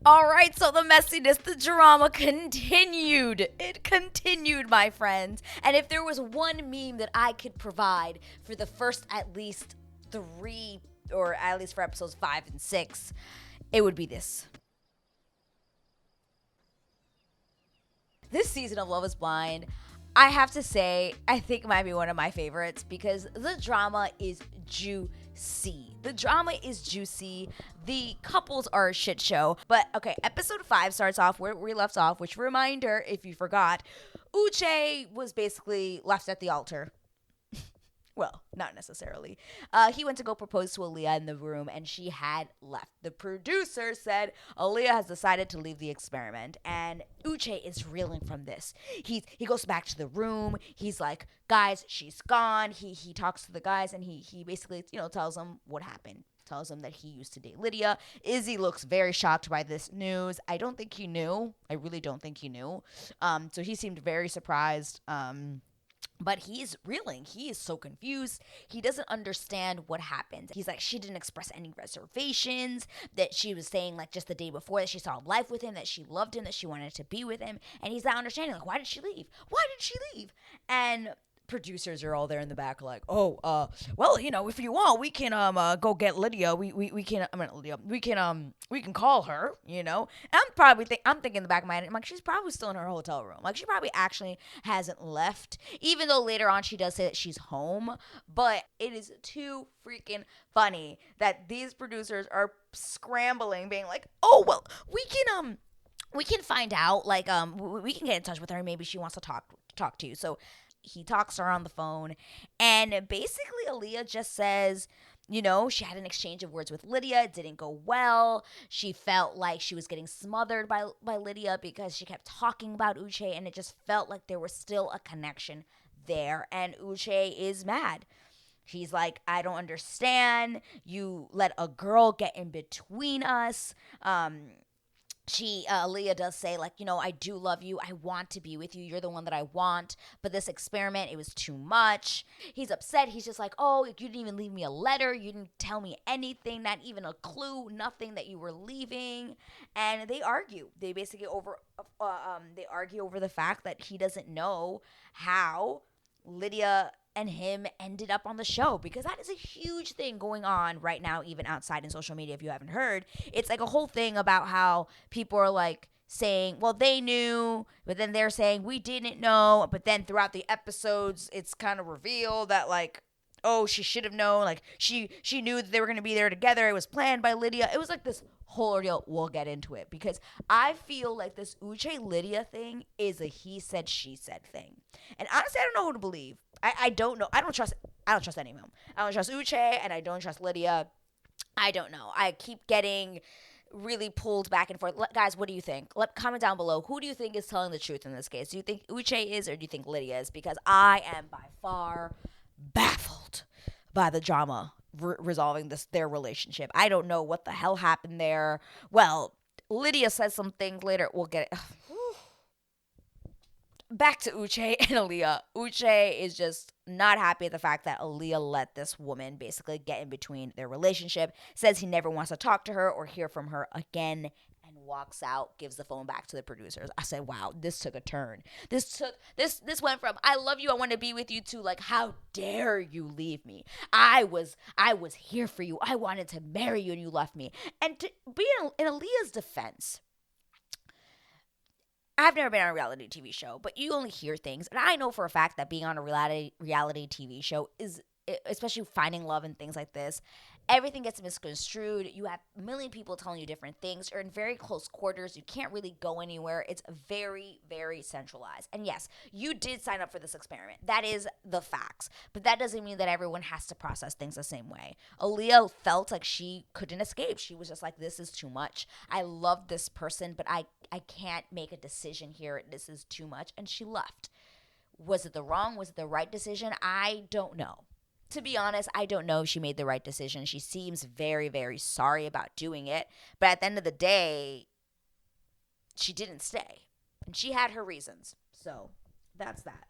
All right, so the messiness, the drama continued. It continued, my friends. And if there was one meme that I could provide for the first at least three, or at least for episodes 5 and 6, it would be this. This season of Love is Blind, I have to say, I think might be one of my favorites because the drama is juicy. The drama is juicy. The couples are a shit show. But okay, episode 5 starts off where we left off, which, reminder, if you forgot, Uche was basically left at the altar. Well, not necessarily. He went to go propose to Aaliyah in the room, and she had left. The producer said Aaliyah has decided to leave the experiment, and Uche is reeling from this. He goes back to the room. He's like, guys, she's gone. He talks to the guys, and he basically, tells them what happened. Tells them that he used to date Lydia. Izzy looks very shocked by this news. I don't think he knew. I really don't think he knew. So he seemed very surprised. But he's reeling. He is so confused. He doesn't understand what happened. He's like, she didn't express any reservations, that she was saying like just the day before that she saw life with him, that she loved him, that she wanted to be with him. And he's not understanding, like, why did she leave? Why did she leave? And producers are all there in the back like, well, if you want, we can go get Lydia. We can call her, And I'm thinking in the back of my head, I'm like, she's probably still in her hotel room. Like, she probably actually hasn't left, even though later on she does say that she's home. But it is too freaking funny that these producers are scrambling, being like, oh, well, we can find out, like, we can get in touch with her. Maybe she wants to talk to you. So he talks to her on the phone, and basically Aaliyah just says, she had an exchange of words with Lydia. It didn't go well. She felt like she was getting smothered by Lydia because she kept talking about Uche, and it just felt like there was still a connection there, and Uche is mad. He's like, I don't understand. You let a girl get in between us. Aaliyah does say, like, I do love you. I want to be with you. You're the one that I want. But this experiment, it was too much. He's upset. He's just like, oh, you didn't even leave me a letter. You didn't tell me anything, not even a clue, nothing that you were leaving. And they argue. They basically argue over the fact that he doesn't know how Lydia and him ended up on the show, because that is a huge thing going on right now, even outside in social media. If you haven't heard, it's like a whole thing about how people are like saying, well, they knew, but then they're saying we didn't know. But then throughout the episodes, it's kind of revealed that, like, oh, she should have known. Like, she knew that they were going to be there together. It was planned by Lydia. It was like this whole ordeal. We'll get into it, because I feel like this Uche Lydia thing is a he said, she said thing. And honestly, I don't know who to believe. I don't know. I don't trust any of them. I don't trust Uche, and I don't trust Lydia. I don't know. I keep getting really pulled back and forth. Guys, what do you think? Comment down below. Who do you think is telling the truth in this case? Do you think Uche is, or do you think Lydia is? Because I am by far baffled by the drama resolving their relationship. I don't know what the hell happened there. Well, Lydia says some things later. We'll get it. Back to Uche and Aaliyah. Uche is just not happy at the fact that Aaliyah let this woman basically get in between their relationship. Says he never wants to talk to her or hear from her again, and walks out, gives the phone back to the producers. I said, wow, this took a turn. This went from I love you, I want to be with you, to like, how dare you leave me? I was here for you. I wanted to marry you, and you left me. And to be in Aaliyah's defense, I've never been on a reality TV show, but you only hear things. And I know for a fact that being on a reality TV show is, especially finding love and things like this, everything gets misconstrued. You have a million people telling you different things. You're in very close quarters. You can't really go anywhere. It's very, very centralized. And yes, you did sign up for this experiment. That is the facts. But that doesn't mean that everyone has to process things the same way. Aaliyah felt like she couldn't escape. She was just like, this is too much. I love this person, but I can't make a decision here. This is too much. And she left. Was it the wrong? Was it the right decision? I don't know. To be honest, I don't know if she made the right decision. She seems very, very sorry about doing it. But at the end of the day, she didn't stay. And she had her reasons. So that's that.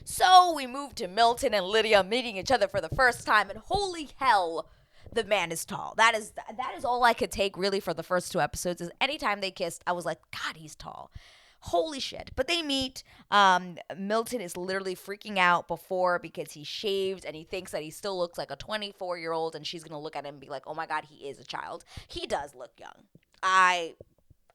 So we move to Milton and Lydia meeting each other for the first time. And holy hell, the man is tall. That is all I could take really for the first 2 episodes. Is anytime they kissed, I was like, God, he's tall. Holy shit. But they meet. Milton is literally freaking out before because he shaved and he thinks that he still looks like a 24-year-old, and she's going to look at him and be like, oh my God, he is a child. He does look young.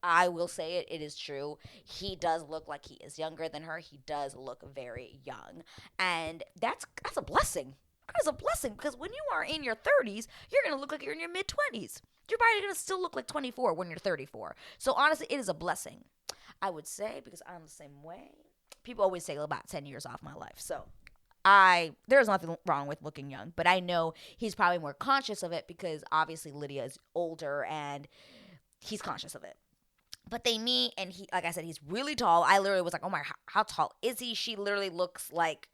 I will say it. It is true. He does look like he is younger than her. He does look very young. And that's a blessing. That is a blessing, because when you are in your 30s, you're going to look like you're in your mid-20s. You're probably going to still look like 24 when you're 34. So honestly, it is a blessing. I would say, because I'm the same way. People always say about 10 years off my life. So there's nothing wrong with looking young, but I know he's probably more conscious of it because obviously Lydia is older and he's conscious of it. But they meet, and he, like I said, he's really tall. I literally was like, oh my, how tall is he? She literally looks like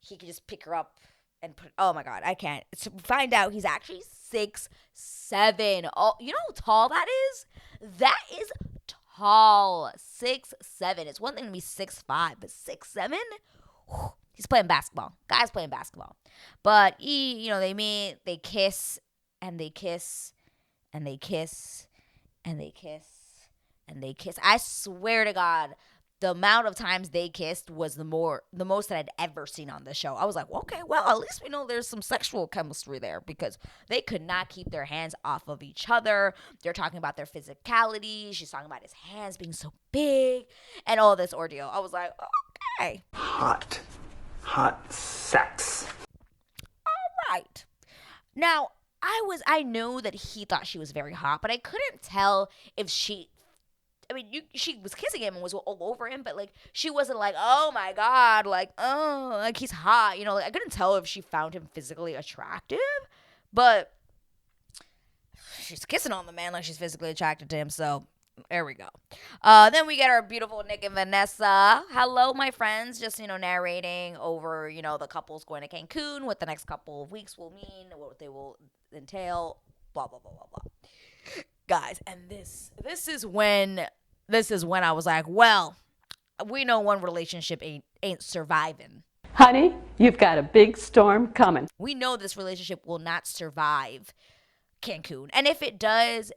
he could just pick her up and put, oh my God, I can't. To find out he's actually 6'7". Oh, you know how tall that is? That is tall. 6'7". It's one thing to be 6'5", but 6'7"? He's playing basketball. Guy's playing basketball. But they meet, they kiss, and they kiss, and they kiss, and they kiss, and they kiss. I swear to God, the amount of times they kissed was the most that I'd ever seen on the show. I was like, okay, well, at least we know there's some sexual chemistry there, because they could not keep their hands off of each other. They're talking about their physicality. She's talking about his hands being so big and all this ordeal. I was like, okay. Hot sex. All right. Now, I know that he thought she was very hot, but I couldn't tell if she was kissing him and was all over him, but, like, she wasn't like, oh, my God, like, oh, like, he's hot, I couldn't tell if she found him physically attractive, but she's kissing on the man like she's physically attracted to him, so there we go. Then we get our beautiful Nick and Vanessa. Hello, my friends, just, narrating over, the couples going to Cancun, what the next couple of weeks will mean, what they will entail, blah, blah, blah, blah, blah. Guys, and this is when I was like, well, we know one relationship ain't surviving. Honey, you've got a big storm coming. We know this relationship will not survive Cancun. And if it does,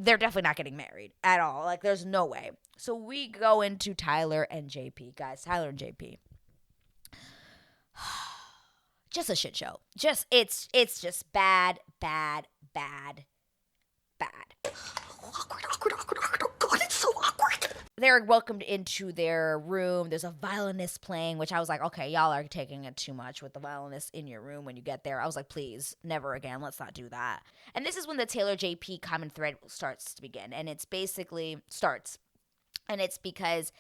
they're definitely not getting married at all. Like, there's no way. So we go into Tyler and JP. Guys, Tyler and JP. Just a shit show. It's just bad. Awkward. Oh God, it's so awkward. They're welcomed into their room. There's a violinist playing, which I was like, okay, y'all are taking it too much with the violinist in your room when you get there. I was like, please, never again. Let's not do that. And this is when the Taylor JP common thread starts to begin. And it's basically And it's because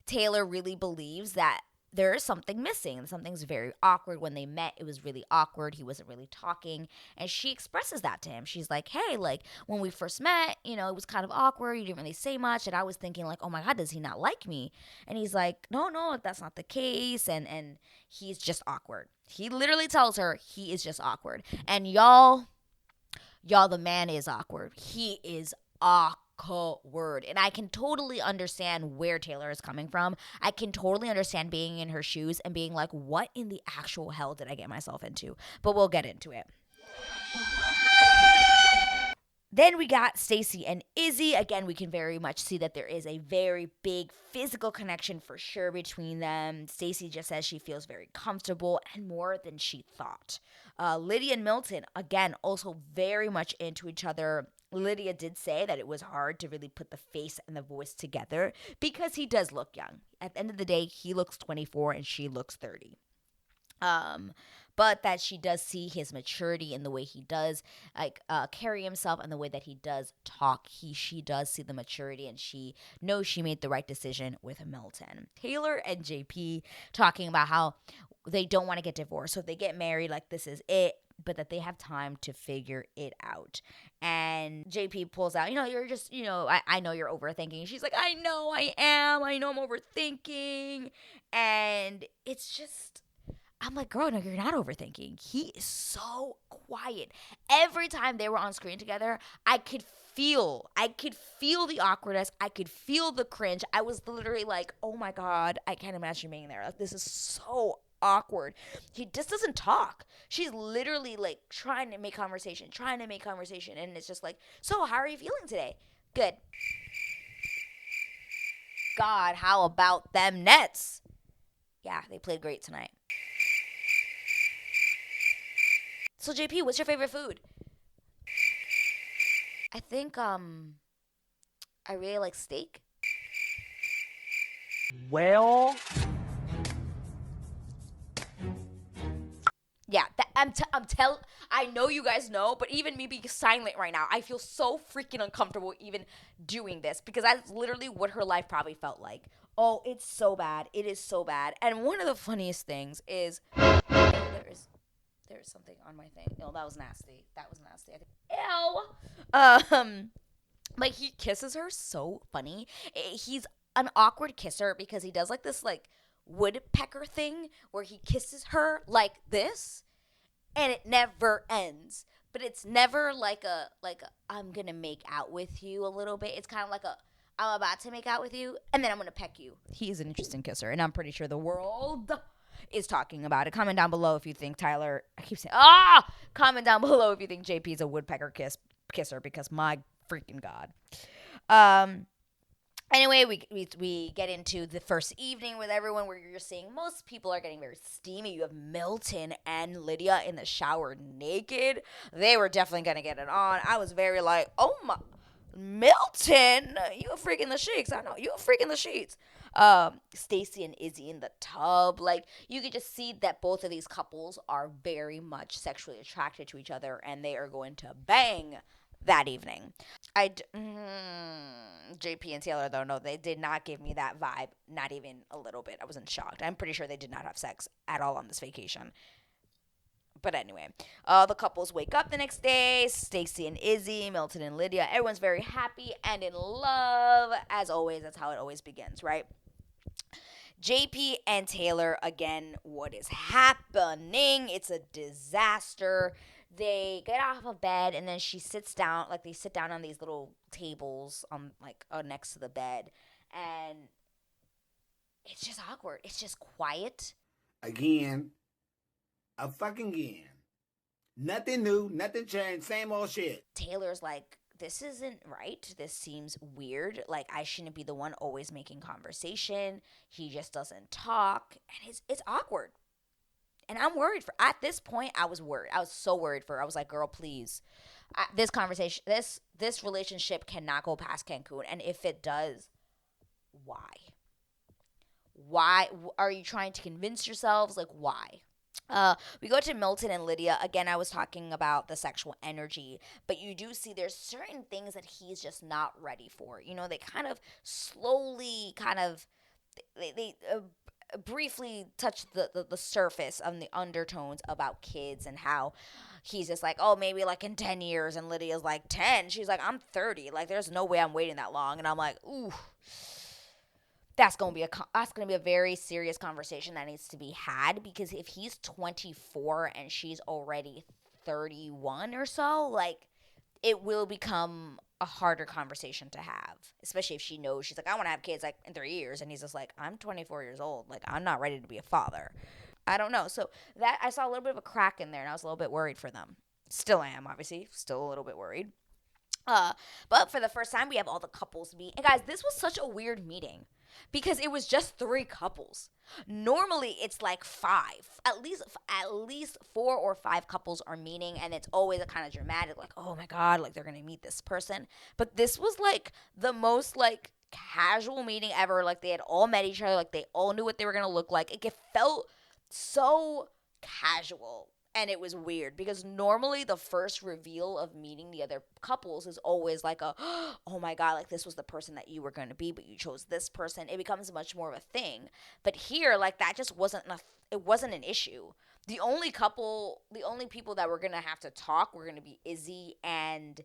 Taylor really believes that there is something missing and something's very awkward. When they met, it was really awkward. He wasn't really talking. And she expresses that to him. She's like, hey, like, when we first met, it was kind of awkward. You didn't really say much. And I was thinking, like, oh my God, does he not like me? And he's like, no, that's not the case. And he's just awkward. He literally tells her he is just awkward. And y'all, the man is awkward. He is awkward. And I can totally understand where Taylor is coming from. I can totally understand being in her shoes and being like, what in the actual hell did I get myself into? But we'll get into it. Then we got Stacy and Izzy. Again, we can very much see that there is a very big physical connection for sure between them. Stacy just says she feels very comfortable and more than she thought. Lydia and Milton, again, also very much into each other. Lydia did say that it was hard to really put the face and the voice together because he does look young. At the end of the day, he looks 24 and she looks 30. But that she does see his maturity in the way he does carry himself and the way that he does talk. She does see the maturity, and she knows she made the right decision with Milton. Taylor and JP talking about how they don't want to get divorced. So if they get married, like, this is it, but that they have time to figure it out. And JP pulls out, you're just, I know you're overthinking. She's like, I know I am. I know I'm overthinking. And it's just, I'm like, girl, no, you're not overthinking. He is so quiet. Every time they were on screen together, I could feel the awkwardness. I could feel the cringe. I was literally like, oh my God, I can't imagine being there. Like, this is so awkward. He just doesn't talk. She's literally like trying to make conversation, and it's just like, so how are you feeling today? Good. God, how about them Nets? Yeah, they played great tonight. So JP, what's your favorite food? I think I really like steak. Well, Yeah, I know you guys know, but even me being silent right now, I feel so freaking uncomfortable even doing this because that's literally what her life probably felt like. Oh, it's so bad. It is so bad. And one of the funniest things is there's something on my thing. No, that was nasty. Ew. Like he kisses her so funny. He's an awkward kisser because he does like this like woodpecker thing where he kisses her like this and it never ends. But it's never like a I'm gonna make out with you a little bit. It's kind of like a I'm about to make out with you and then I'm gonna peck you. He's an interesting kisser, and I'm pretty sure the world is talking about it. Comment down below if you think Tyler. I keep saying Comment down below if you think JP is a woodpecker kisser because my freaking god. Anyway, we get into the first evening with everyone where you're seeing most people are getting very steamy. You have Milton and Lydia in the shower naked. They were definitely going to get it on. I was very like, oh my, Milton, you a freaking the sheets. I know, you a freaking the sheets. Stacy and Izzy in the tub. Like, you could just see that both of these couples are very much sexually attracted to each other and they are going to bang that evening. JP and Taylor, though, no, they did not give me that vibe. Not even a little bit. I wasn't shocked. I'm pretty sure they did not have sex at all on this vacation. But anyway, the couples wake up the next day. Stacy and Izzy, Milton and Lydia. Everyone's very happy and in love. As always, that's how it always begins, right? JP and Taylor, again, what is happening? It's a disaster. They get off of bed and then she sits down, like they sit down on these little tables on like next to the bed, and it's just awkward. It's just quiet. Again. Nothing new, nothing changed, same old shit. Taylor's like, this isn't right. This seems weird. Like, I shouldn't be the one always making conversation. He just doesn't talk. And it's awkward. And I'm worried at this point, I was worried. I was so worried for her. I was like, girl, please. This conversation, this relationship cannot go past Cancun. And if it does, why? Why are you trying to convince yourselves? Like, why? We go to Milton and Lydia. Again, I was talking about the sexual energy, but you do see there's certain things that he's just not ready for. You know, they kind of slowly they briefly touch the surface of the undertones about kids and how he's just like, oh, maybe like in 10 years, and Lydia's like 10. She's like, I'm 30. Like, there's no way I'm waiting that long. And I'm like, ooh. That's gonna be a very serious conversation that needs to be had, because if he's 24 and she's already 31 or so, like, it will become a harder conversation to have, especially if she knows she's like, I want to have kids like in 3 years, and he's just like, I'm 24 years old, like, I'm not ready to be a father. I don't know. So that I saw a little bit of a crack in there, and I was a little bit worried for them. Still am, obviously, still a little bit worried. But for the first time, we have all the couples meet. And guys, this was such a weird meeting because it was just 3 couples. Normally, it's like 5. At least 4 or 5 couples are meeting, and it's always a kind of dramatic, like, oh my God, like they're gonna meet this person. But this was like the most like casual meeting ever. Like, they had all met each other, like they all knew what they were gonna look like. It felt so casual. And it was weird because normally the first reveal of meeting the other couples is always like oh my God, like this was the person that you were going to be, but you chose this person. It becomes much more of a thing. But here, like, that just wasn't it wasn't an issue. The only people that were going to have to talk were going to be Izzy and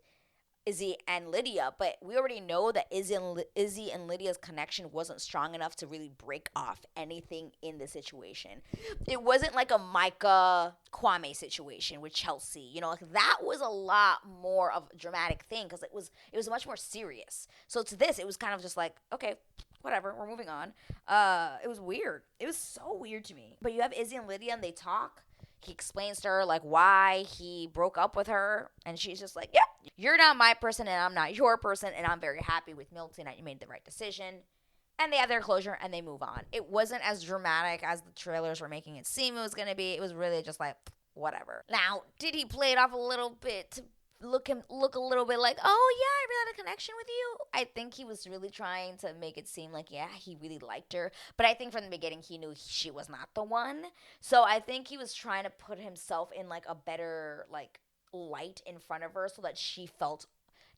Lydia, but we already know that Izzy and Lydia's connection wasn't strong enough to really break off anything in the situation. It wasn't like a Micah Kwame situation with Chelsea. You know, like, that was a lot more of a dramatic thing because it was much more serious. So to this, it was kind of just like, okay, whatever, we're moving on. It was weird. It was so weird to me. But you have Izzy and Lydia, and they talk. He explains to her like why he broke up with her, and she's just like, "Yeah, you're not my person, and I'm not your person, and I'm very happy with Milton that you made the right decision." And they have their closure, and they move on. It wasn't as dramatic as the trailers were making it seem it was gonna be. It was really just like whatever. Now, did he play it off a little bit to look a little bit like, oh yeah, I really had a connection with you? I think he was really trying to make it seem like, yeah, he really liked her. But I think from the beginning he knew she was not the one. So I think he was trying to put himself in like a better like light in front of her so that she felt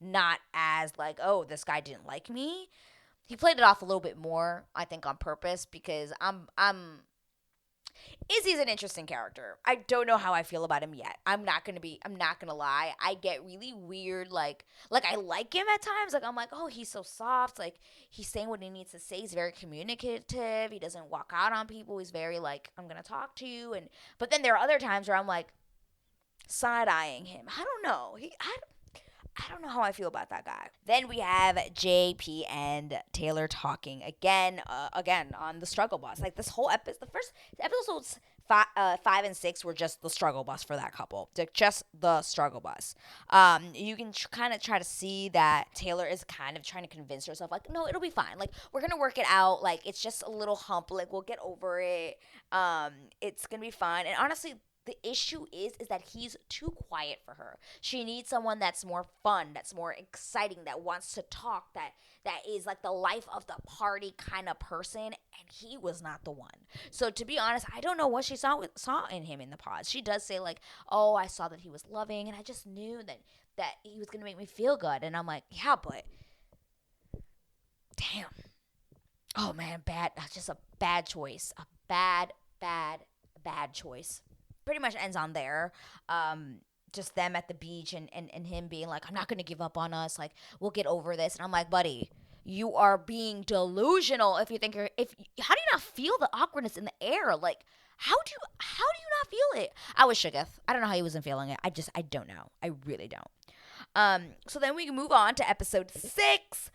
not as like, oh, this guy didn't like me. He played it off a little bit more, I think, on purpose, because Izzy's an interesting character. I don't know how I feel about him yet. I'm not gonna lie. I get really weird, like I like him at times. Like I'm like, oh, he's so soft. Like he's saying what he needs to say. He's very communicative. He doesn't walk out on people. He's very like, I'm gonna talk to you. But then there are other times where I'm like side eyeing him. I don't know. I don't know how I feel about that guy. Then we have JP and Taylor talking again on the struggle bus. Like this whole episode, the first episodes 5 and 6 were just the struggle bus for that couple. Just the struggle bus. You can kind of try to see that Taylor is kind of trying to convince herself, like, no, it'll be fine. Like we're gonna work it out. Like it's just a little hump. Like we'll get over it. It's gonna be fine. And honestly, the issue is that he's too quiet for her. She needs someone that's more fun, that's more exciting, that wants to talk, that is like the life of the party kind of person, and he was not the one. So to be honest, I don't know what she saw in him in the pause. She does say like, "Oh, I saw that he was loving, and I just knew that he was gonna make me feel good." And I'm like, "Yeah, but damn, oh man, bad. That's just a bad choice. A bad choice." Pretty much ends on there. Just them at the beach and him being like, I'm not going to give up on us. Like, we'll get over this. And I'm like, buddy, you are being delusional if you think how do you not feel the awkwardness in the air? Like, how do you not feel it? I was shooketh. I don't know how he wasn't feeling it. I don't know. I really don't. So then we can move on to episode 6.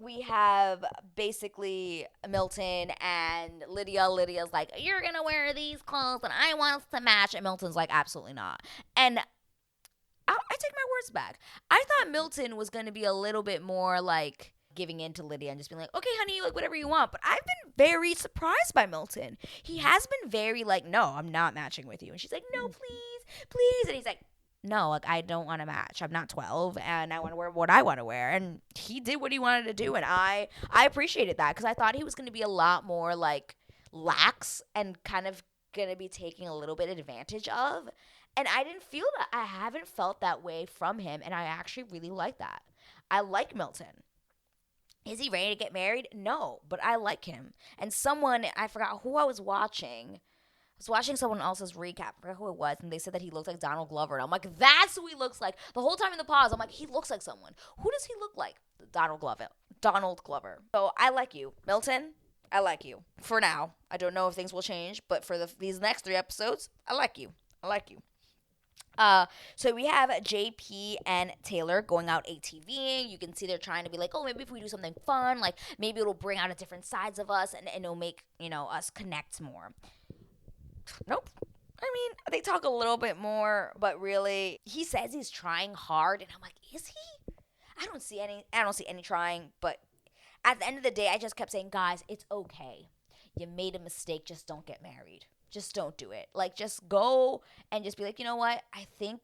We have basically Milton and Lydia. Lydia's like, you're gonna wear these clothes and I want us to match. And Milton's like, absolutely not. And I take my words back. I thought Milton was gonna be a little bit more like giving in to Lydia and just being like, okay, honey, like whatever you want. But I've been very surprised by Milton. He has been very like, no, I'm not matching with you. And she's like, no, please. And he's like, no, like I don't want to match. I'm not 12 and I want to wear what I want to wear. And he did what he wanted to do. And I appreciated that because I thought he was going to be a lot more like lax and kind of going to be taking a little bit advantage of. And I didn't feel that. I haven't felt that way from him. And I actually really like that. I like Milton. Is he ready to get married? No, but I like him. And someone, I forgot who I was watching. I was watching someone else's recap. I forgot who it was, and they said that he looked like Donald Glover. And I'm like, that's who he looks like. The whole time in the pause, I'm like, he looks like someone. Who does he look like? Donald Glover. So I like you, Milton. I like you for now. I don't know if things will change, but for these next 3 episodes, I like you. So we have JP and Taylor going out ATVing. You can see they're trying to be like, oh, maybe if we do something fun, like maybe it'll bring out a different sides of us and it'll make, us connect more. Nope. I mean, they talk a little bit more, but really, he says he's trying hard, and I'm like, is he? I don't see any trying, but at the end of the day, I just kept saying, guys, it's okay. You made a mistake, just don't get married. Just don't do it. Like, just go and just be like, you know what? I think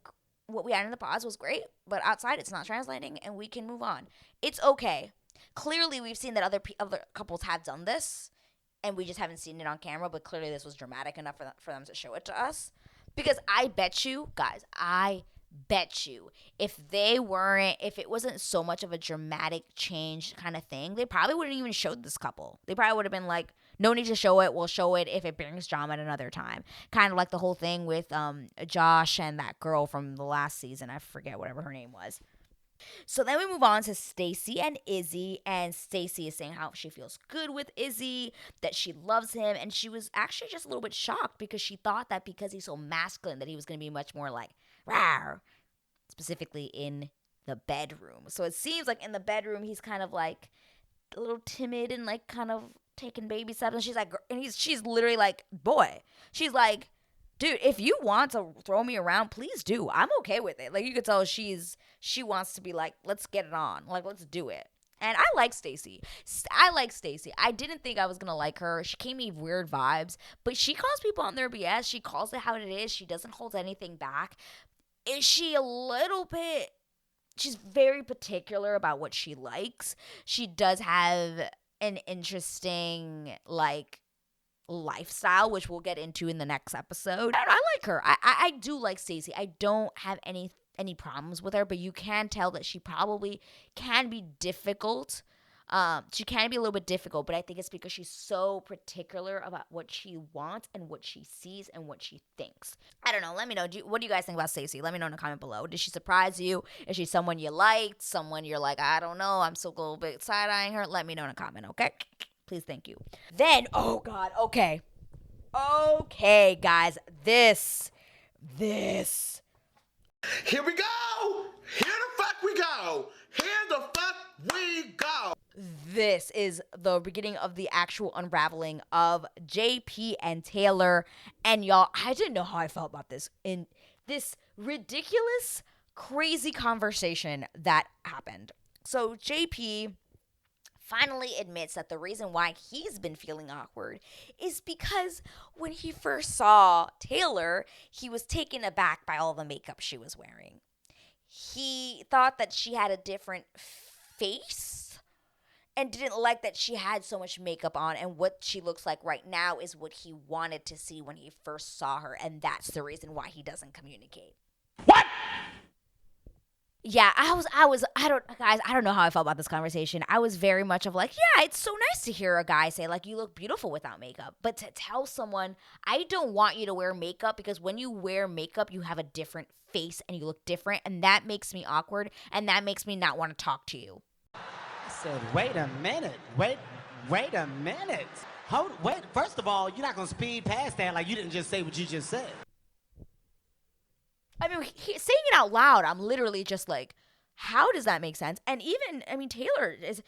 what we had in the pause was great, but outside it's not translating, and we can move on. It's okay. Clearly, we've seen that other couples have done this, and we just haven't seen it on camera, but clearly this was dramatic enough for them to show it to us. Because I bet you, guys, if it wasn't so much of a dramatic change kind of thing, they probably wouldn't even showed this couple. They probably would have been like, no need to show it. We'll show it if it brings drama at another time. Kind of like the whole thing with Josh and that girl from the last season. I forget whatever her name was. So then we move on to Stacy and Izzy, and Stacy is saying how she feels good with Izzy, that she loves him, and she was actually just a little bit shocked because she thought that because he's so masculine that he was going to be much more like, rawr, specifically in the bedroom. So it seems like in the bedroom he's kind of like a little timid and like kind of taking baby steps. And she's like, she's literally like, boy, she's like, dude, if you want to throw me around, please do. I'm okay with it. Like, you could tell she wants to be like, let's get it on. Like, let's do it. And I like Stacey. I didn't think I was going to like her. She gave me weird vibes. But she calls people on their BS. She calls it how it is. She doesn't hold anything back. Is she a little bit... She's very particular about what she likes. She does have an interesting, like, lifestyle, which we'll get into in the next episode. I like her. I do like Stacey. I don't have any problems with her, but you can tell that she probably can be difficult. She can be a little bit difficult, but I think it's because she's so particular about what she wants and what she sees and what she thinks. I don't know. Let me know. What do you guys think about Stacey? Let me know in the comment below. Did she surprise you? Is she someone you liked? Someone you're like, I don't know, I'm still a little bit side-eyeing her? Let me know in a comment, okay? Please, thank you. Then, oh God, okay. Okay, guys, this. Here we go. Here the fuck we go. Here the fuck we go. This is the beginning of the actual unraveling of JP and Taylor. And y'all, I didn't know how I felt about this. In this ridiculous, crazy conversation that happened. So JP finally admits that the reason why he's been feeling awkward is because when he first saw Taylor, he was taken aback by all the makeup she was wearing. He thought that she had a different face and didn't like that she had so much makeup on, and what she looks like right now is what he wanted to see when he first saw her, and that's the reason why he doesn't communicate. What? Yeah, I don't know how I felt about this conversation. I was very much of like, yeah, it's so nice to hear a guy say, like, you look beautiful without makeup. But to tell someone, I don't want you to wear makeup, because when you wear makeup, you have a different face and you look different. And that makes me awkward. And that makes me not want to talk to you. I said, wait a minute. Wait a minute. Wait, first of all, you're not going to speed past that like you didn't just say what you just said. I mean, saying it out loud, I'm literally just like, how does that make sense? And even, I mean, Taylor is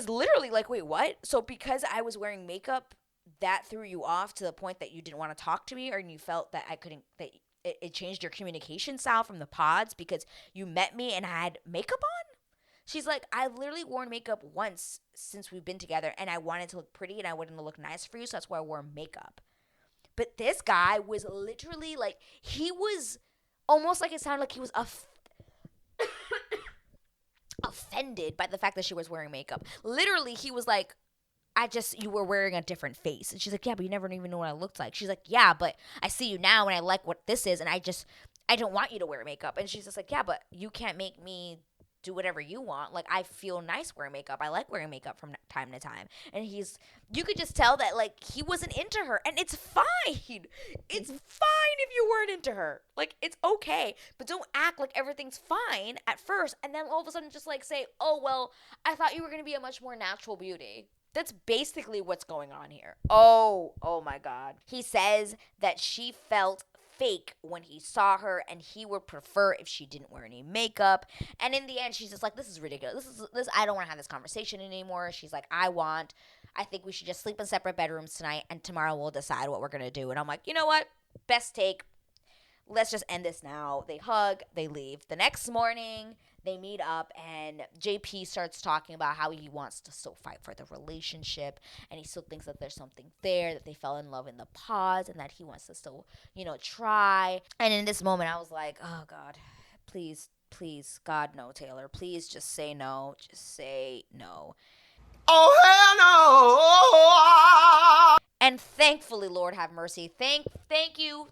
literally like, wait, what? So because I was wearing makeup, that threw you off to the point that you didn't want to talk to me, or you felt that it changed your communication style from the pods because you met me and I had makeup on? She's like, I've literally worn makeup once since we've been together, and I wanted to look pretty and I wanted to look nice for you, so that's why I wore makeup. But this guy was literally like, he was almost like, it sounded like he was offended by the fact that she was wearing makeup. Literally, he was like, you were wearing a different face. And she's like, yeah, but you never even knew what I looked like. She's like, yeah, but I see you now and I like what this is, and I don't want you to wear makeup. And she's just like, yeah, but you can't make me do whatever you want. Like, I feel nice wearing makeup. I like wearing makeup from time to time. And you could just tell that, like, he wasn't into her. And it's fine. It's fine if you weren't into her. Like, it's okay. But don't act like everything's fine at first and then all of a sudden just, like, say, oh, well, I thought you were going to be a much more natural beauty. That's basically what's going on here. Oh my God. He says that she felt fake when he saw her, and he would prefer if she didn't wear any makeup. And in the end, she's just like, this is ridiculous. This I don't want to have this conversation anymore. She's like, I think we should just sleep in separate bedrooms tonight, and tomorrow we'll decide what we're going to do. And I'm like, you know what? Best take. Let's just end this now. They hug, they leave. The next morning, they meet up, and JP starts talking about how he wants to still fight for the relationship, and he still thinks that there's something there, that they fell in love in the pause, and that he wants to still, try. And in this moment, I was like, oh, God, please, God, no, Taylor. Please just say no. Just say no. Oh, hell no! And thankfully, Lord have mercy. Thank you,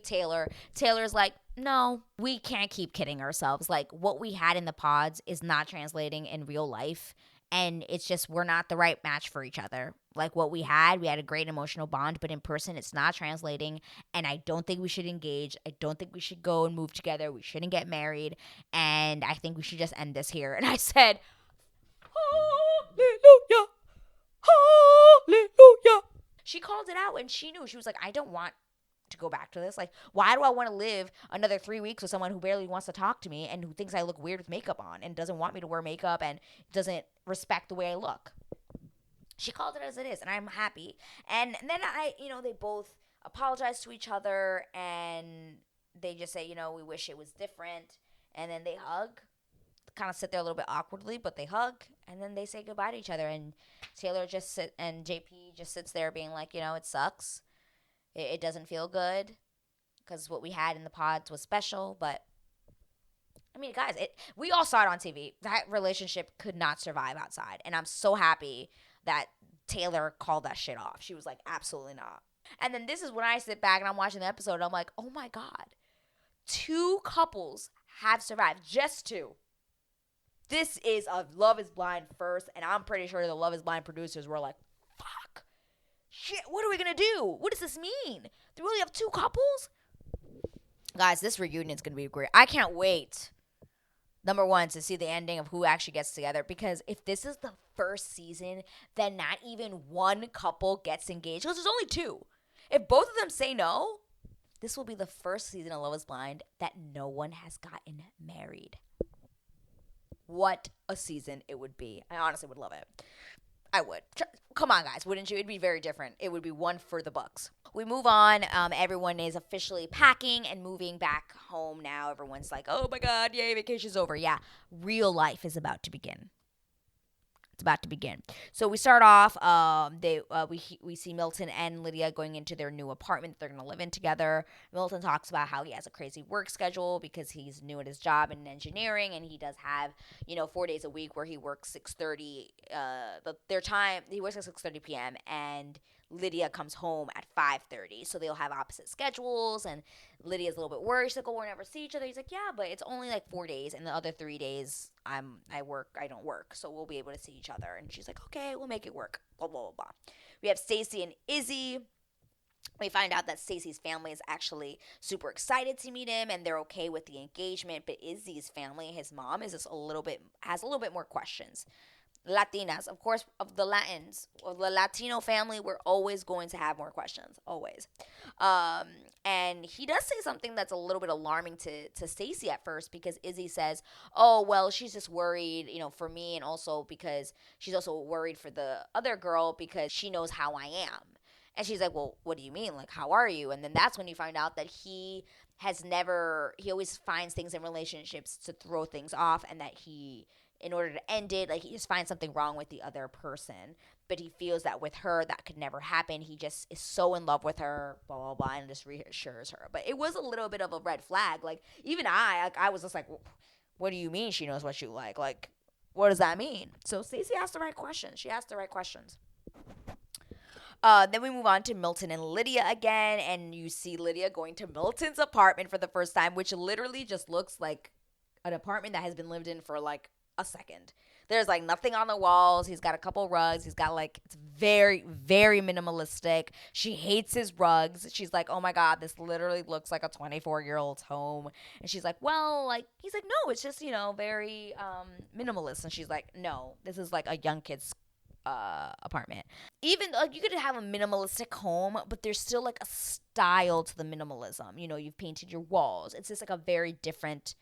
Taylor. Taylor's like, no, we can't keep kidding ourselves. Like, what we had in the pods is not translating in real life. And it's just, we're not the right match for each other. Like, what we had a great emotional bond, but in person, it's not translating. And I don't think we should engage. I don't think we should go and move together. We shouldn't get married. And I think we should just end this here. And I said, hallelujah, hallelujah. She called it out, and she knew. She was like, I don't want to go back to this? Like, why do I want to live another 3 weeks with someone who barely wants to talk to me and who thinks I look weird with makeup on and doesn't want me to wear makeup and doesn't respect the way I look? She called it as it is, and I'm happy. And then they both apologize to each other, and they just say, we wish it was different. And then they hug, kind of sit there a little bit awkwardly, but they hug, and then they say goodbye to each other. And and JP just sits there being like, it sucks. It doesn't feel good because what we had in the pods was special, but I mean, guys, we all saw it on TV. That relationship could not survive outside, and I'm so happy that Taylor called that shit off. She was like, absolutely not. And then this is when I sit back and I'm watching the episode, and I'm like, oh my God, 2 couples have survived. Just 2. This is a Love is Blind first, and I'm pretty sure the Love is Blind producers were like, fuck, shit, what are we going to do? What does this mean? Do we only have 2 couples? Guys, this reunion is going to be great. I can't wait. Number 1, to see the ending of who actually gets together. Because if this is the first season, then not even 1 couple gets engaged. Because there's only 2. If both of them say no, this will be the first season of Love is Blind that no one has gotten married. What a season it would be. I honestly would love it. I would. Come on, guys. Wouldn't you? It'd be very different. It would be one for the books. We move on. Everyone is officially packing and moving back home now. Everyone's like, oh my God, yay, vacation's over. Yeah, real life is about to begin. It's about to begin. So we start off. We see Milton and Lydia going into their new apartment that they're gonna live in together. Milton talks about how he has a crazy work schedule because he's new at his job in engineering, and he does have 4 days a week where he works 6:30. He works at 6:30 p.m. and Lydia comes home at 5:30, so they'll have opposite schedules. And Lydia's a little bit worried. She's like, "Oh, we'll never see each other." He's like, "Yeah, but it's only like 4 days, and the other 3 days I don't work, so we'll be able to see each other." And she's like, "Okay, we'll make it work." Blah blah blah blah. We have Stacy and Izzy. We find out that Stacy's family is actually super excited to meet him, and they're okay with the engagement. But Izzy's family, his mom, has a little bit more questions. Latinas, of course, of the Latins, of the Latino family, we're always going to have more questions, always. And he does say something that's a little bit alarming to Stacy at first, because Izzy says, "Oh, well, she's just worried, for me, and also because she's also worried for the other girl because she knows how I am." And she's like, "Well, what do you mean? Like, how are you?" And then that's when you find out that he always finds things in relationships to throw things off, and that in order to end it, like, he just finds something wrong with the other person. But he feels that with her, that could never happen. He just is so in love with her, blah, blah, blah, and just reassures her. But it was a little bit of a red flag. Like, even I was just like, what do you mean she knows what you like? Like, what does that mean? So Stacey asked the right questions. She asked the right questions. Then we move on to Milton and Lydia again, and you see Lydia going to Milton's apartment for the first time, which literally just looks like an apartment that has been lived in for like a second. There's like nothing on the walls. He's got a couple rugs. He's got it's very, very minimalistic. She hates his rugs. She's like, "Oh my God, this literally looks like a 24-year-old's home." And she's like, "Well, he's like, no, it's just, very minimalist." And she's like, "No, this is like a young kid's apartment." Even you could have a minimalistic home, but there's still like a style to the minimalism. You've painted your walls. It's just like a very different.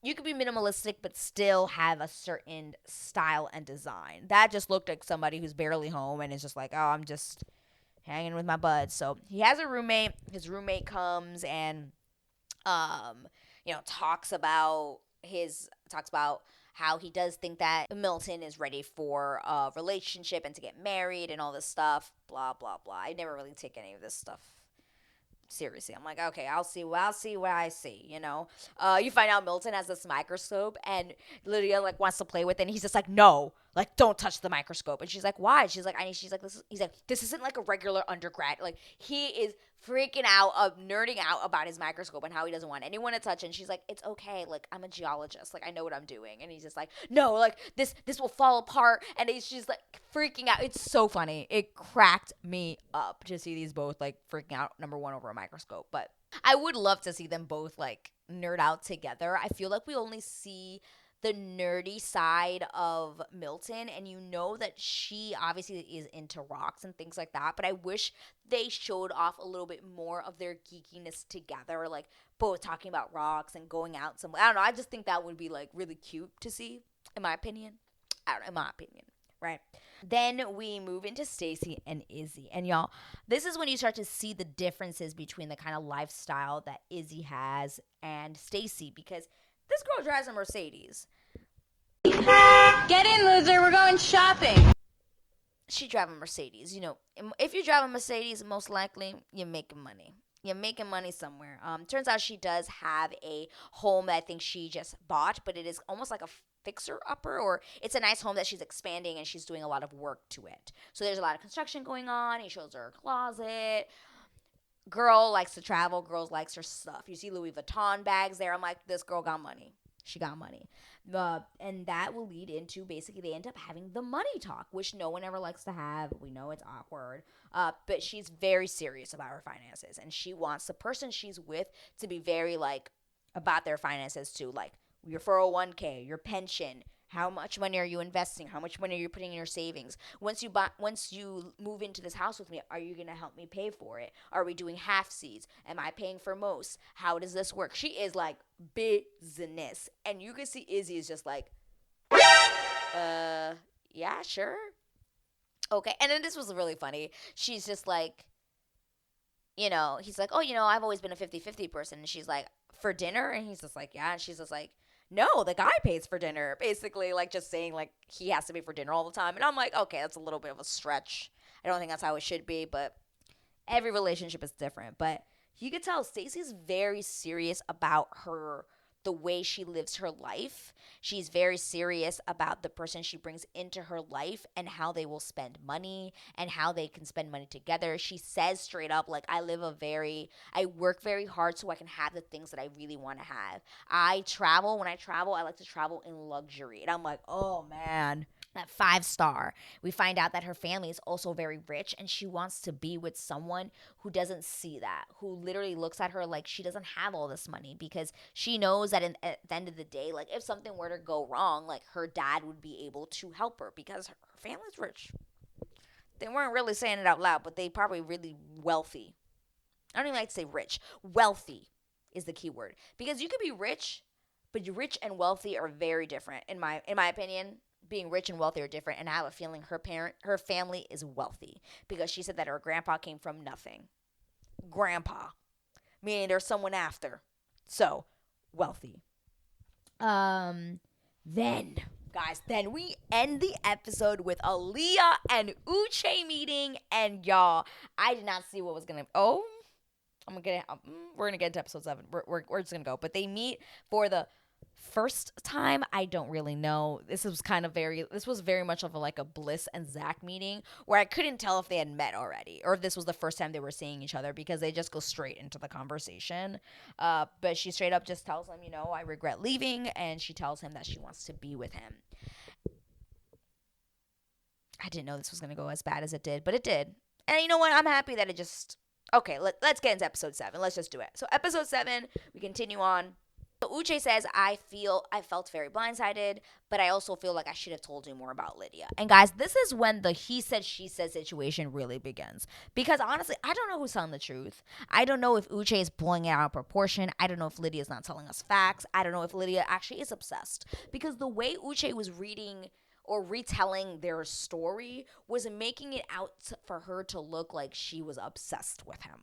You could be minimalistic but still have a certain style and design. That just looked like somebody who's barely home and is just like, "Oh, I'm just hanging with my buds." So he has a roommate. His roommate comes and talks about how he does think that Milton is ready for a relationship and to get married and all this stuff, blah blah blah. I never really take any of this stuff seriously. I'm like, okay, I'll see what I see, You find out Milton has this microscope, and Lydia wants to play with it, and he's just like, "No, don't touch the microscope." And she's like, "Why?" She's like, "This isn't like a regular undergrad." He is freaking out, nerding out about his microscope and how he doesn't want anyone to touch it. And she's like, "It's okay, I'm a geologist, I know what I'm doing." And he's just like, "No, this will fall apart." And she's freaking out. It's so funny. It cracked me up to see these both freaking out, number one, over a microscope. But I would love to see them both nerd out together. I feel like we only see the nerdy side of Milton, and you know that she obviously is into rocks and things like that, but I wish they showed off a little bit more of their geekiness together, like both talking about rocks and going out somewhere. I don't know, I just think that would be like really cute to see, in my opinion. I don't know, in my opinion, right? Then we move into Stacy and Izzy. And y'all, this is when you start to see the differences between the kind of lifestyle that Izzy has and Stacy, because this girl drives a Mercedes. Get in, loser. We're going shopping. She drives a Mercedes. You know, if you drive a Mercedes, most likely you're making money. You're making money somewhere. Turns out she does have a home that I think she just bought, but it is almost like a fixer upper, or it's a nice home that she's expanding and she's doing a lot of work to it. So there's a lot of construction going on. He shows her a closet. Girl likes to travel. Girl likes her stuff. You see Louis Vuitton bags there. I'm like, this girl got money. She got money. And that will lead into basically they end up having the money talk, which no one ever likes to have. We know it's awkward. But she's very serious about her finances. And she wants the person she's with to be very like about their finances too. Like your 401k, your pension, how much money are you investing? How much money are you putting in your savings? Once you move into this house with me, are you gonna help me pay for it? Are we doing half seas? Am I paying for most? How does this work? She is like business, and you can see Izzy is just like, yeah, sure, okay. And then this was really funny. She's just like, he's like, oh, I've always been a 50-50 person, and she's like, for dinner, and he's just like, yeah, and she's just like, no, the guy pays for dinner. Basically, like just saying like he has to pay for dinner all the time. And I'm like, okay, that's a little bit of a stretch. I don't think that's how it should be, but every relationship is different. But you could tell Stacey's very serious about the way she lives her life. She's very serious about the person she brings into her life and how they will spend money and how they can spend money together. She says straight up, like, I work very hard so I can have the things that I really want to have. When I travel, I like to travel in luxury. And I'm like, oh man. That 5-star. We find out that her family is also very rich, and she wants to be with someone who doesn't see that, who literally looks at her like she doesn't have all this money, because she knows that at the end of the day, like if something were to go wrong, like her dad would be able to help her because her family's rich. They weren't really saying it out loud, but they probably really wealthy. I don't even like to say rich. Wealthy is the key word, because you could be rich, but rich and wealthy are very different in my opinion. Being rich and wealthy are different, and I have a feeling her family is wealthy, because she said that her grandpa came from nothing. Grandpa, meaning there's someone after, so wealthy. Then we end the episode with Aaliyah and Uche meeting, and y'all, I did not see what was gonna. Oh, we're gonna get into episode 7. We're just gonna go, but they meet for the first time. I don't really know. This was very much of a Bliss and Zach meeting, where I couldn't tell if they had met already or if this was the first time they were seeing each other, because they just go straight into the conversation. But she straight up just tells him, I regret leaving, and she tells him that she wants to be with him. I didn't know this was going to go as bad as it did, but it did. And you know what? I'm happy that it just... Okay, let's get into episode 7. Let's just do it. So episode 7, we continue on. So Uche says, I felt very blindsided, but I also feel like I should have told you more about Lydia. And guys, this is when the he said, she said situation really begins. Because honestly, I don't know who's telling the truth. I don't know if Uche is blowing it out of proportion. I don't know if Lydia's not telling us facts. I don't know if Lydia actually is obsessed. Because the way Uche was reading or retelling their story was making it out for her to look like she was obsessed with him.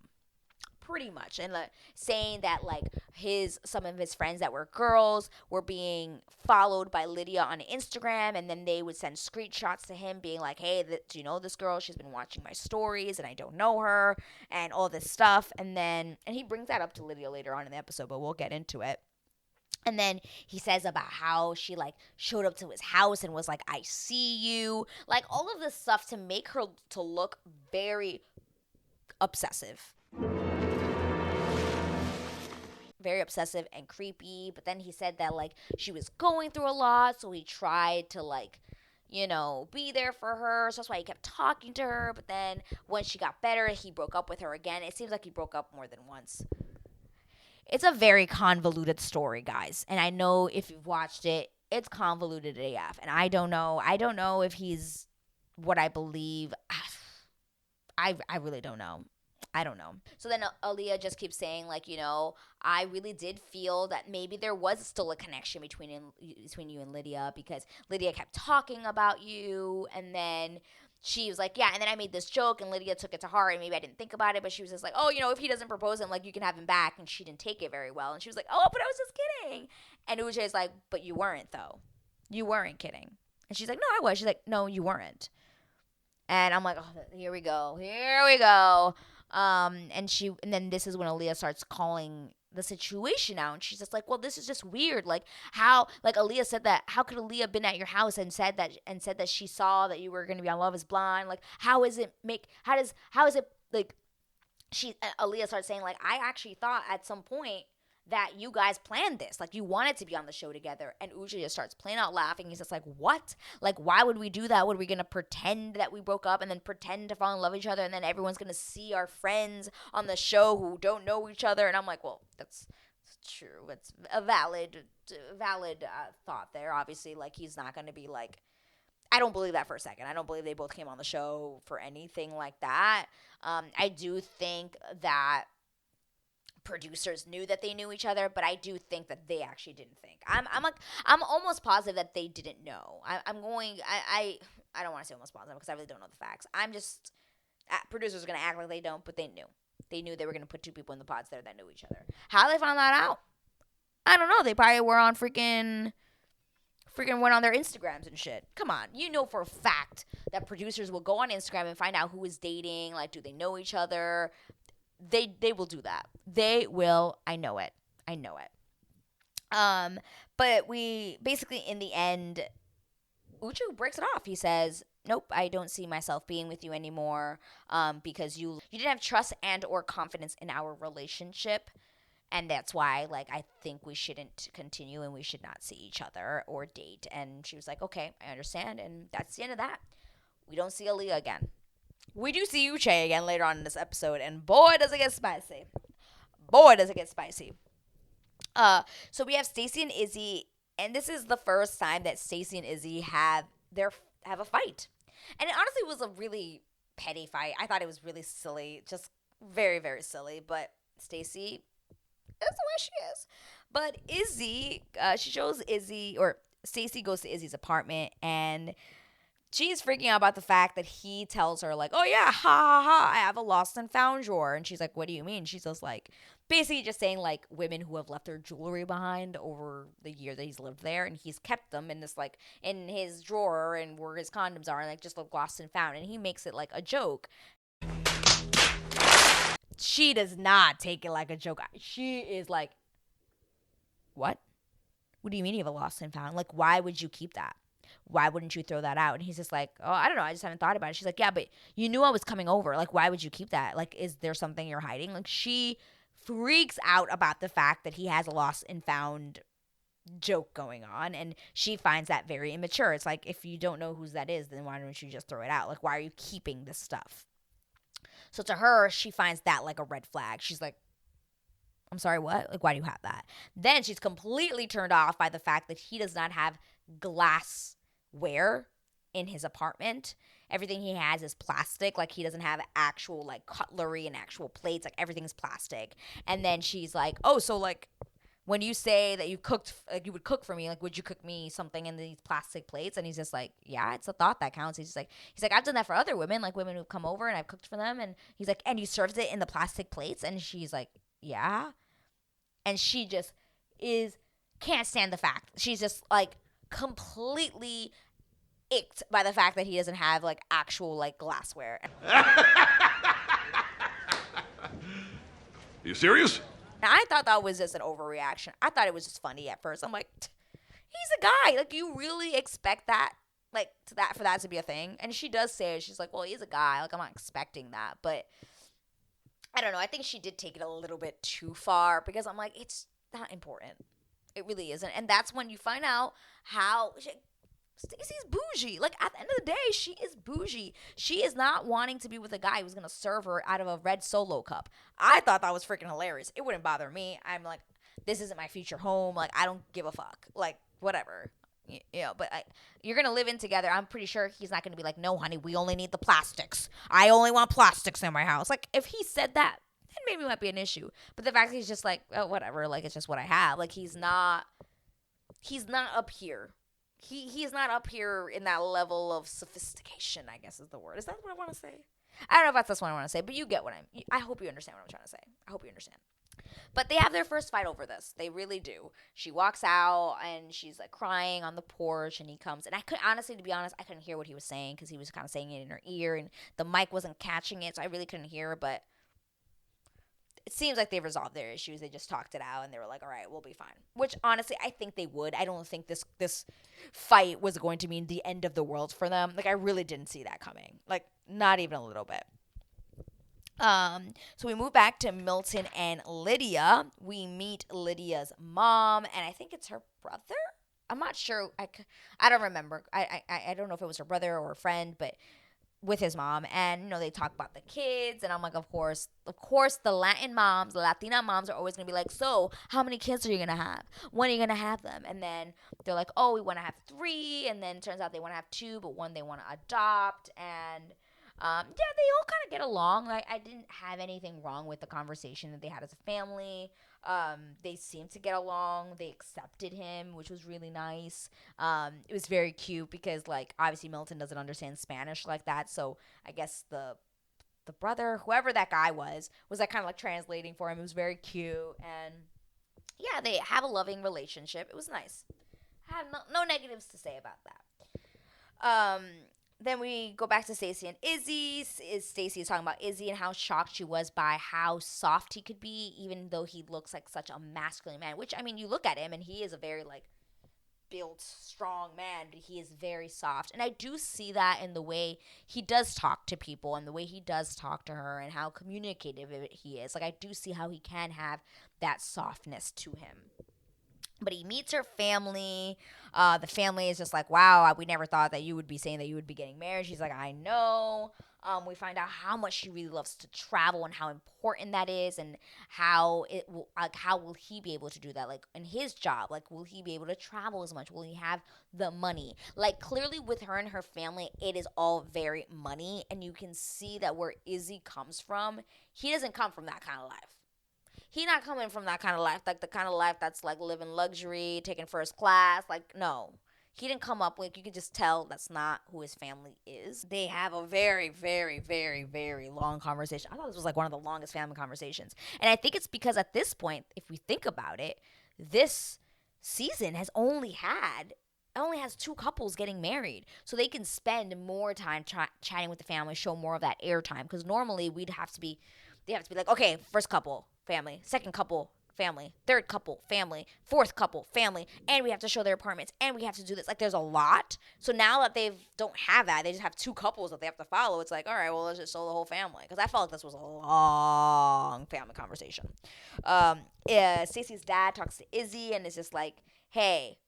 Pretty much. And saying that some of his friends that were girls were being followed by Lydia on Instagram, and then they would send screenshots to him being like, hey, do you know this girl? She's been watching my stories and I don't know her, and all this stuff. And he brings that up to Lydia later on in the episode, but we'll get into it. And then he says about how she showed up to his house and was like, I see you. All of this stuff to make her to look very obsessive. Very obsessive and creepy. But then he said that she was going through a lot, so he tried to be there for her. So that's why he kept talking to her. But then when she got better, he broke up with her again. It seems like he broke up more than once. It's a very convoluted story, guys. And I know if you've watched it, it's convoluted AF, and I don't know if he's what I believe. I really don't know. I don't know. So then Aaliyah just keeps saying, like, I really did feel that maybe there was still a connection between you and Lydia, because Lydia kept talking about you, and then she was like, yeah, and then I made this joke, and Lydia took it to heart, and maybe I didn't think about it, but she was just like, oh, if he doesn't propose him, like, you can have him back, and she didn't take it very well, and she was like, oh, but I was just kidding, and Uche is like, but you weren't, though. You weren't kidding. And she's like, no, I was. She's like, no, you weren't. And I'm like, oh, here we go. And then this is when Aaliyah starts calling the situation out, and she's just like, well, this is just weird. Like, how, like, Aaliyah said that, how could Aaliyah have been at your house and said that she saw that you were going to be on Love is Blind? Like, how is it like, Aaliyah starts saying, like, I actually thought at some point that you guys planned this. Like, you wanted to be on the show together. And Uche just starts plain out laughing. He's just like, what? Like, why would we do that? What, are we going to pretend that we broke up and then pretend to fall in love with each other, and then everyone's going to see our friends on the show who don't know each other? And I'm like, well, that's true. It's a valid thought there. Obviously, like, he's not going to be like, I don't believe that for a second. I don't believe they both came on the show for anything like that. I do think that producers knew that they knew each other, but I do think that they actually didn't think. I'm almost positive that they didn't know. I don't want to say almost positive because I really don't know the facts. I'm just, producers are gonna act like they don't, but they knew. They knew they were gonna put two people in the pods there that knew each other. How they found that out? I don't know. They probably were on freaking went on their Instagrams and shit. Come on, for a fact that producers will go on Instagram and find out who is dating. Like, do they know each other? They will do that. They will. I know it. But we basically, in the end, Uche breaks it off. He says, nope, I don't see myself being with you anymore, because you didn't have trust and or confidence in our relationship. And that's why, like, I think we shouldn't continue and we should not see each other or date. And she was like, okay, I understand. And that's the end of that. We don't see Aaliyah again. We do see Uche again later on in this episode, and boy, does it get spicy. So we have Stacey and Izzy, and this is the first time that Stacey and Izzy have a fight. And it honestly was a really petty fight. I thought it was really silly, just very, very silly. But Stacey is the way she is. But Izzy, Stacey goes to Izzy's apartment, and she's freaking out about the fact that he tells her, like, oh yeah, ha ha ha, I have a lost and found drawer. And she's like, what do you mean? She's just like, basically just saying, like, women who have left their jewelry behind over the year that he's lived there, and he's kept them in this, like, in his drawer and where his condoms are, and, like, just look lost and found. And he makes it like a joke. She does not take it like a joke. She is like, what? What do you mean you have a lost and found? Like, why would you keep that? Why wouldn't you throw that out? And he's just like, oh, I don't know. I just haven't thought about it. She's like, yeah, but you knew I was coming over. Like, why would you keep that? Like, is there something you're hiding? Like, she freaks out about the fact that he has a lost and found joke going on. And she finds that very immature. It's like, if you don't know whose that is, then why don't you just throw it out? Like, why are you keeping this stuff? So to her, she finds that like a red flag. She's like, I'm sorry, what? Like, why do you have that? Then she's completely turned off by the fact that he does not have glassware in his apartment. Everything he has is plastic. Like, he doesn't have actual, like, cutlery and actual plates. Like, everything's plastic. And then she's like, oh, so, like, when you say that you cooked, like, you would cook for me, like, would you cook me something in these plastic plates? And he's just like, yeah, it's a thought that counts. He's like, I've done that for other women, like women who've come over and I've cooked for them. And he's like, and you served it in the plastic plates? And she's like, yeah. And she just can't stand the fact. She's just, like, completely icked by the fact that he doesn't have, like, actual, like, glassware. You serious? And I thought that was just an overreaction. I thought it was just funny at first. I'm like, he's a guy. Like, you really expect that, like, for that to be a thing? And she does say it. She's like, well, he's a guy. Like, I'm not expecting that. But I don't know. I think she did take it a little bit too far because I'm like, it's not important. It really isn't. And that's when you find out how Stacey's bougie. Like, at the end of the day, she is bougie. She is not wanting to be with a guy who's going to serve her out of a red Solo cup. I thought that was freaking hilarious. It wouldn't bother me. I'm like, this isn't my future home. Like, I don't give a fuck. Like, whatever. But you're gonna live in together. I'm pretty sure he's not gonna be like, no, honey, we only need the plastics. I only want plastics in my house. Like, if he said that, then maybe it might be an issue. But the fact that he's just like, oh, whatever, like, it's just what I have. Like, he's not up here. He's not up here in that level of sophistication, I guess is the word. Is that what I want to say? I don't know if that's what I want to say, but you get what I hope you understand what I'm trying to say. I hope you understand. But they have their first fight over this. They really do. She walks out and she's like crying on the porch, and he comes. And I could honestly, to be honest, I couldn't hear what he was saying because he was kind of saying it in her ear and the mic wasn't catching it, so I really couldn't hear. But it seems like they resolved their issues. They just talked it out and they were like, all right, we'll be fine. Which honestly, I think they would. I don't think this fight was going to mean the end of the world for them. Like, I really didn't see that coming. Like, not even a little bit. So we move back to Milton and Lydia. We meet Lydia's mom, and I think it's her brother. I'm not sure. I don't remember. I don't know if it was her brother or a friend, but with his mom, and they talk about the kids, and I'm like, of course, the Latina moms are always gonna be like, so how many kids are you gonna have? When are you gonna have them? And then they're like, oh, we want to have 3, and then it turns out they want to have 2, but one they want to adopt, and they all kind of get along. I didn't have anything wrong with the conversation that they had as a family. They seemed to get along. They accepted him, which was really nice. It was very cute because, like, obviously Milton doesn't understand Spanish like that, so I guess the brother, whoever that guy was like kind of like translating for him. It was very cute, and yeah, they have a loving relationship. It was nice. I have no negatives to say about that. Then we go back to Stacey and Izzy. Stacey is talking about Izzy and how shocked she was by how soft he could be, even though he looks like such a masculine man. Which, I mean, you look at him and he is a very, like, built, strong man, but he is very soft. And I do see that in the way he does talk to people and the way he does talk to her and how communicative he is. Like, I do see how he can have that softness to him. But he meets her family. The family is just like, wow, we never thought that you would be saying that you would be getting married. She's like, I know. We find out how much she really loves to travel and how important that is, and how will he be able to do that? Like, in his job, like, will he be able to travel as much? Will he have the money? Like, clearly with her and her family, it is all very money, and you can see that where Izzy comes from, he doesn't come from that kind of life. He not coming from that kind of life, like the kind of life that's like living luxury, taking first class. Like, no. He didn't come up with, you could just tell that's not who his family is. They have a very, very, very, very long conversation. I thought this was like one of the longest family conversations. And I think it's because at this point, if we think about it, this season only has 2 couples getting married. So they can spend more time chatting with the family, show more of that airtime. Because normally they have to be like, okay, first couple, family, second couple, family, third couple, family, fourth couple, family, and we have to show their apartments, and we have to do this. Like, there's a lot. So now that they don't have that, they just have 2 couples that they have to follow. It's like, all right, well, let's just show the whole family. Because I felt like this was a long family conversation. Stacey's dad talks to Izzy and is just like, hey,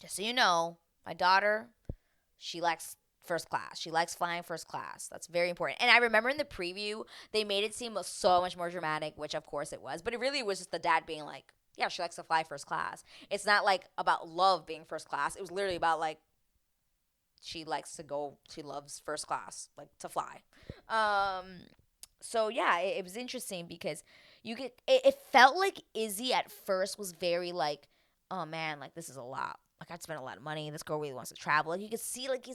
just so you know, my daughter, she likes first class. She likes flying first class. That's very important. And I remember in the preview, they made it seem so much more dramatic, which of course it was. But it really was just the dad being like, yeah, she likes to fly first class. It's not like about love being first class. It was literally about like, she loves first class, like to fly. So yeah, it was interesting because it felt like Izzy at first was very like, oh man, like this is a lot. Like, I'd spend a lot of money. This girl really wants to travel. Like, you can see, like,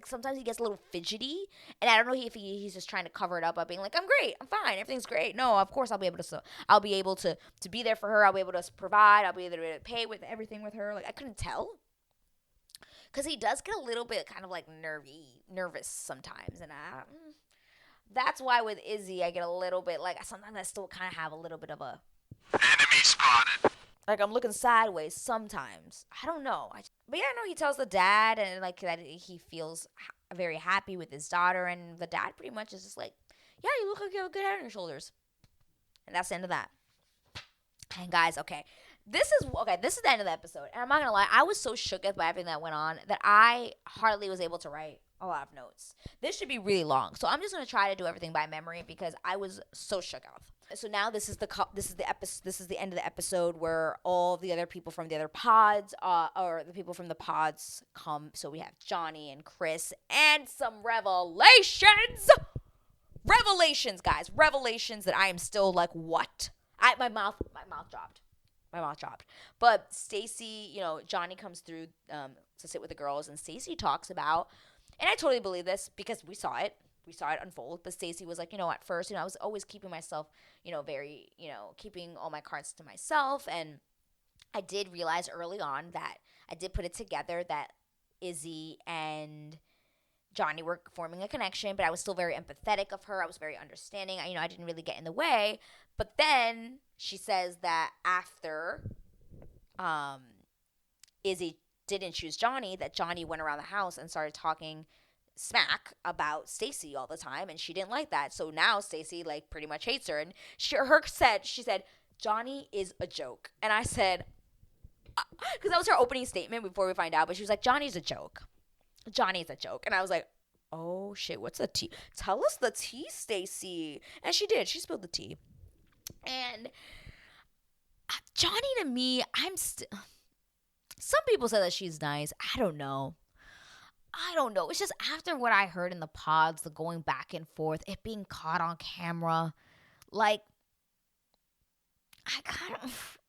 sometimes he gets a little fidgety. And I don't know if he's just trying to cover it up by being like, I'm great. I'm fine. Everything's great. No, of course I'll be able to be there for her. I'll be able to provide. I'll be able to pay with everything with her. Like, I couldn't tell. Because he does get a little bit kind of, like, nervous sometimes. And that's why with Izzy, I get a little bit, like, sometimes I still kind of have a little bit of a... Enemy spotted. Like, I'm looking sideways sometimes. I don't know. But yeah, no, he tells the dad and like that he feels very happy with his daughter. And the dad pretty much is just like, yeah, you look like you have a good head on your shoulders. And that's the end of that. And guys, this is the end of the episode. And I'm not going to lie, I was so shook by everything that went on that I hardly was able to write a lot of notes. This should be really long. So I'm just going to try to do everything by memory because I was so shook off. So now this is the end of the episode where all the other people from the other pods, or the people from the pods come. So we have Johnny and Chris and some revelations. Revelations, guys. Revelations that I am still like, what? My mouth dropped. My mouth dropped. But Stacy, Johnny comes through to sit with the girls, and Stacy talks about, and I totally believe this because we saw it unfold. But Stacy was like, at first, I was always keeping myself, very, keeping all my cards to myself. And I did realize early on that I did put it together that Izzy and Johnny were forming a connection, but I was still very empathetic of her. I was very understanding. I didn't really get in the way. But then she says that after Izzy didn't choose Johnny, that Johnny went around the house and started talking smack about Stacy all the time, and she didn't like that. So now Stacy like pretty much hates her, and she said Johnny is a joke. And I said, because that was her opening statement before we find out, but she was like, Johnny's a joke. Johnny's a joke. And I was like, oh shit, what's the tea? Tell us the tea, Stacy. And she did. She spilled the tea. And Johnny, to me, some people say that she's nice. I don't know. It's just after what I heard in the pods, the going back and forth, it being caught on camera, like,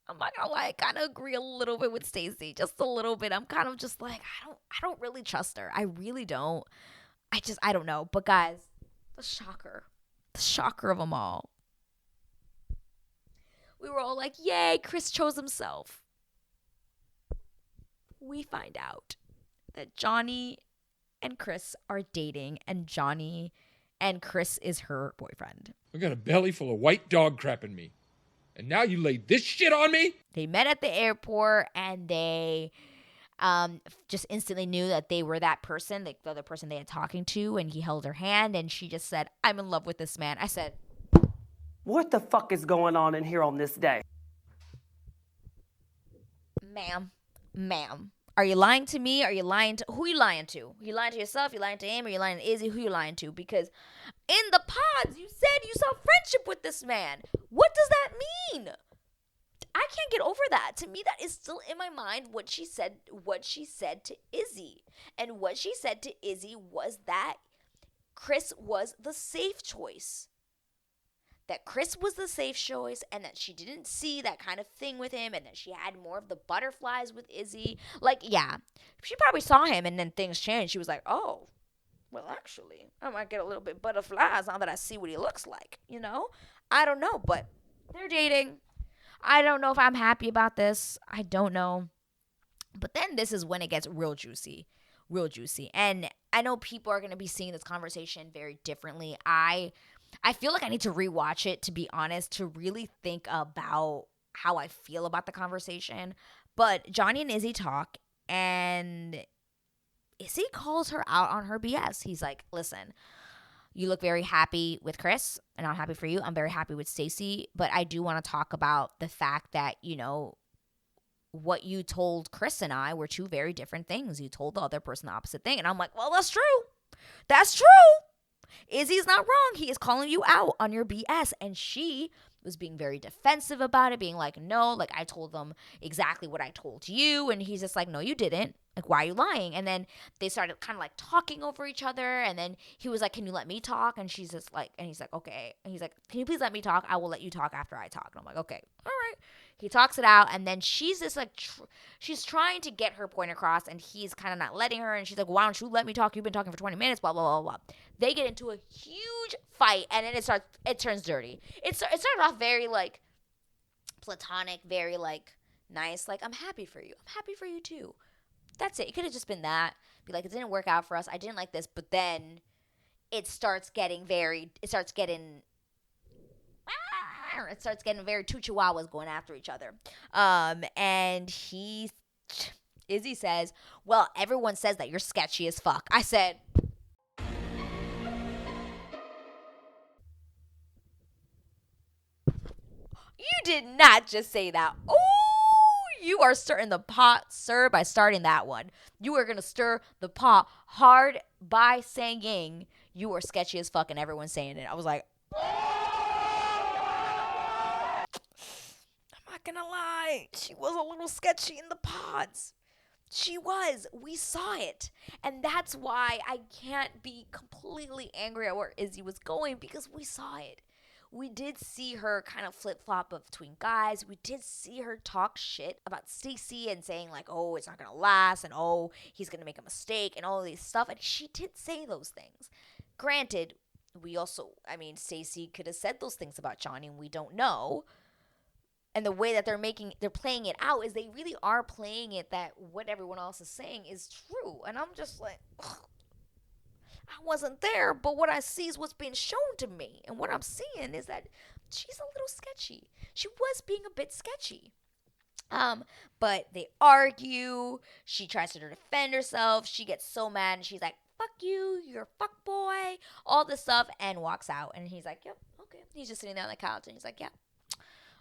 I'm not gonna lie, I kind of agree a little bit with Stacy, just a little bit. I'm kind of just like, I don't really trust her. I really don't. I don't know. But guys, the shocker of them all. We were all like, yay, Chris chose himself. We find out that Johnny and Chris are dating, and Johnny and Chris is her boyfriend. I got a belly full of white dog crap in me. And now you laid this shit on me? They met at the airport, and they just instantly knew that they were that person, the other person they had talking to, and he held her hand, and she just said, I'm in love with this man. I said, what the fuck is going on in here on this day? Ma'am, are you lying to me? Are you lying to, who are you lying to? You lying to yourself? You lying to him? Or you lying to Izzy? Who you lying to? Because in the pods, you said you saw friendship with this man. What does that mean? I can't get over that. To me, that is still in my mind what she said to Izzy. And what she said to Izzy was that Chris was the safe choice. That Chris was the safe choice, and that she didn't see that kind of thing with him, and that she had more of the butterflies with Izzy. Like, yeah, she probably saw him, and then things changed. She was like, oh, well, actually, I might get a little bit butterflies now that I see what he looks like, I don't know, but they're dating. I don't know if I'm happy about this. I don't know. But then this is when it gets real juicy. And I know people are going to be seeing this conversation very differently. I feel like I need to rewatch it, to be honest, to really think about how I feel about the conversation. But Johnny and Izzy talk, and Izzy calls her out on her BS. He's like, listen, you look very happy with Chris, and I'm happy for you. I'm very happy with Stacy, but I do want to talk about the fact that, what you told Chris and I were two very different things. You told the other person the opposite thing. And I'm like, well, that's true. That's true. Izzy's not wrong. He is calling you out on your BS. And she was being very defensive about it, being like, no, like I told them exactly what I told you. And he's just like, no, you didn't. Like, why are you lying? And then they started kind of like talking over each other. And then he was like, can you let me talk? And she's just like, and he's like, okay. And he's like, can you please let me talk? I will let you talk after I talk. And I'm like, okay, all right. He talks it out, and then she's just like, she's trying to get her point across, and he's kind of not letting her, and she's like, why don't you let me talk? You've been talking for 20 minutes, blah, blah, blah, blah. They get into a huge fight, and then it turns dirty. It started off very, like, platonic, very, like, nice, like, I'm happy for you. I'm happy for you, too. That's it. It could have just been that. Be like, it didn't work out for us. I didn't like this, but then it starts getting very two chihuahuas going after each other. And Izzy says, well, everyone says that you're sketchy as fuck. I said, you did not just say that. Oh, you are stirring the pot, sir, by starting that one. You are going to stir the pot hard by saying you are sketchy as fuck, and everyone's saying it. I was like, gonna lie. She was a little sketchy in the pods. She was. We saw it. And that's why I can't be completely angry at where Izzy was going, because we saw it. We did see her kind of flip-flop between guys. We did see her talk shit about Stacey and saying like, oh, it's not going to last, and oh, he's going to make a mistake and all of these stuff. And she did say those things. Granted, Stacey could have said those things about Johnny, and we don't know. And the way that they're playing it out is they really are playing it that what everyone else is saying is true. And I'm just like, ugh. I wasn't there, but what I see is what's being shown to me. And what I'm seeing is that she's a little sketchy. She was being a bit sketchy. But they argue. She tries to defend herself. She gets so mad and she's like, fuck you, you're a fuck boy, all this stuff, and walks out. And he's like, yep, okay. He's just sitting there on the couch and he's like, yeah.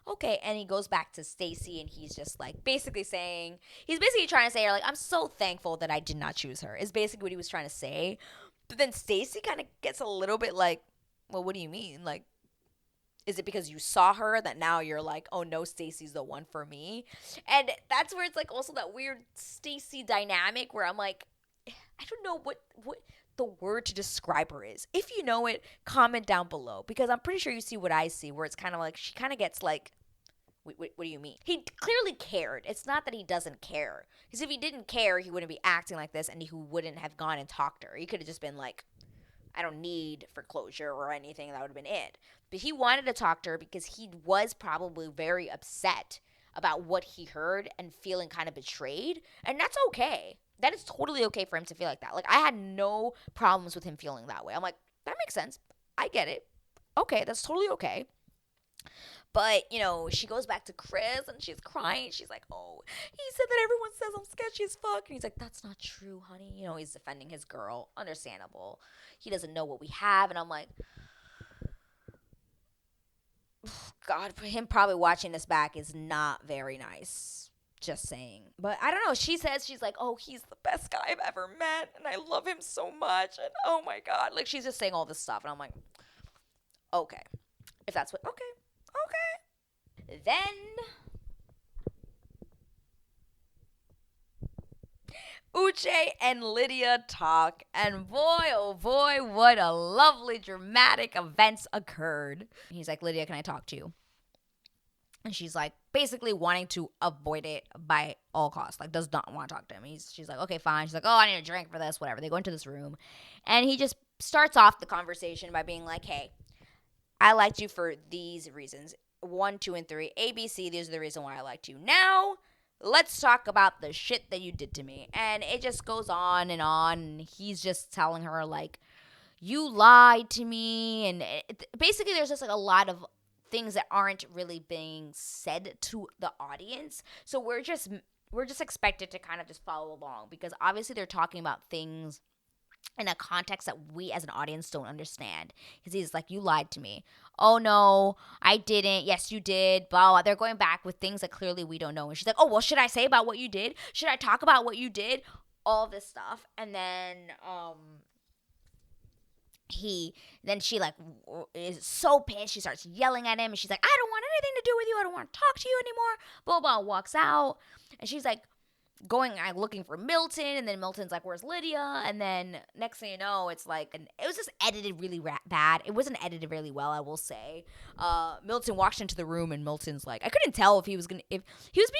Okay, and he goes back to Stacey and he's just like he's basically trying to say, like, I'm so thankful that I did not choose her, is basically what he was trying to say. But then Stacey kind of gets a little bit like, well, what do you mean? Like, is it because you saw her that now you're like, oh no, Stacey's the one for me? And that's where it's like also that weird Stacey dynamic where I'm like, I don't know what the word to describe her is. If you know it, comment down below, because I'm pretty sure you see what I see, where it's kind of like she kind of gets like, wait, what do you mean? He clearly cared. It's not that he doesn't care, because if he didn't care, he wouldn't be acting like this, and he wouldn't have gone and talked to her. He could have just been like, I don't need for closure or anything. That would have been it. But he wanted to talk to her because he was probably very upset about what he heard and feeling kind of betrayed, and that's okay. That is totally okay for him to feel like that. Like, I had no problems with him feeling that way. I'm like, that makes sense. I get it. Okay, that's totally okay. But, she goes back to Chris and she's crying. She's like, oh, he said that everyone says I'm sketchy as fuck. And he's like, that's not true, honey. He's defending his girl. Understandable. He doesn't know what we have. And I'm like, God, him probably watching this back is not very nice. Just saying. But I don't know. She says, she's like, oh, he's the best guy I've ever met. And I love him so much. And oh my God. Like, she's just saying all this stuff. And I'm like, okay. If that's what, okay. Then Uche and Lydia talk, and boy, oh boy, what a lovely dramatic events occurred. He's like, Lydia, can I talk to you? And she's like, basically wanting to avoid it by all costs, like does not want to talk to him. She's like, okay, fine. She's like, oh, I need a drink for this, whatever. They go into this room, and he just starts off the conversation by being like, hey, I liked you for these reasons. 1, 2, and 3. A, B, C, these are the reason why I liked you. Now, let's talk about the shit that you did to me. And it just goes on. And he's just telling her, like, you lied to me. And basically, there's just, like, a lot of things that aren't really being said to the audience. So we're just expected to kind of just follow along, because obviously they're talking about things in a context that we as an audience don't understand. Because he's like, you lied to me. Oh no, I didn't. Yes, you did. Blah, blah. They're going back with things that clearly we don't know. And she's like, oh, well, should I say about what you did? Should I talk about what you did? All this stuff. And then she like is so pissed. She starts yelling at him, and she's like, I don't want anything to do with you. I don't want to talk to you anymore. Blah, blah, walks out. And she's like, looking for Milton, and then Milton's like, where's Lydia? And then next thing you know, it's like, it was just edited really bad. It wasn't edited really well, I will say. Milton walks into the room, and Milton's like, I couldn't tell if he was being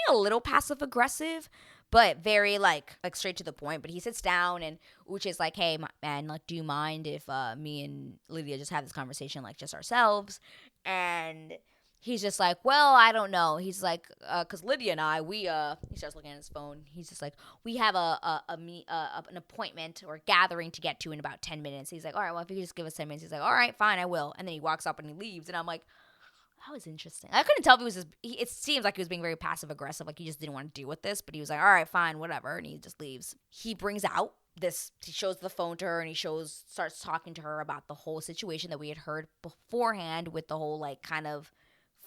a little passive aggressive, but very like straight to the point. But he sits down, and Uche's like, hey man, like, do you mind if me and Lydia just have this conversation, like, just ourselves? And he's just like, well, I don't know. He's like, because Lydia and I, he starts looking at his phone. He's just like, we have an appointment or gathering to get to in about 10 minutes. He's like, all right, well, if you could just give us 10 minutes. He's like, all right, fine, I will. And then he walks up and he leaves. And I'm like, that was interesting. I couldn't tell if he was it seems like he was being very passive aggressive. Like, he just didn't want to deal with this. But he was like, all right, fine, whatever. And he just leaves. He brings out he shows the phone to her, and he starts talking to her about the whole situation that we had heard beforehand with the whole, like, kind of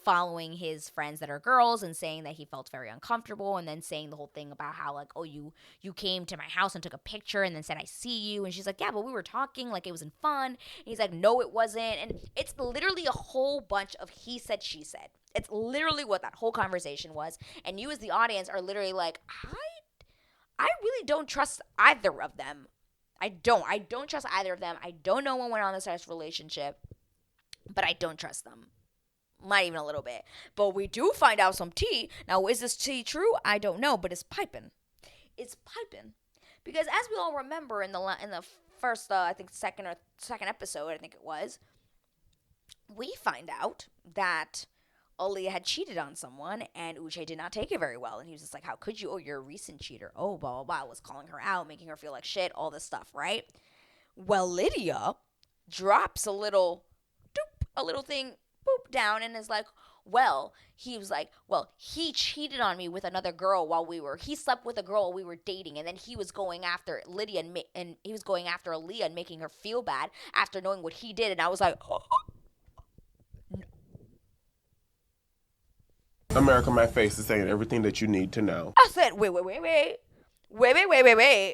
following his friends that are girls and saying that he felt very uncomfortable, and then saying the whole thing about how, like, oh, you came to my house and took a picture and then said I see you, and she's like, yeah, but we were talking, like, it wasn't fun. And he's like, no, it wasn't. And it's literally a whole bunch of he said, she said. It's literally what that whole conversation was. And you as the audience are literally like, I really don't trust either of them. I don't trust either of them. I don't know what went on in this relationship, but I don't trust them. Not even a little bit. But we do find out some tea. Now, is this tea true? I don't know, but it's piping. It's piping. Because as we all remember in the first, I think second episode, I think it was, we find out that Aaliyah had cheated on someone, and Uche did not take it very well. And he was just like, how could you? Oh, you're a recent cheater. Oh, blah, blah, blah. Was calling her out, making her feel like shit, all this stuff, right? Well, Lydia drops a little thing, boop, down, and is like, he cheated on me with another girl he slept with a girl while we were dating, and then he was going after Lydia and he was going after Aaliyah and making her feel bad after knowing what he did. And I was like, oh. America, my face is saying everything that you need to know. I said, wait.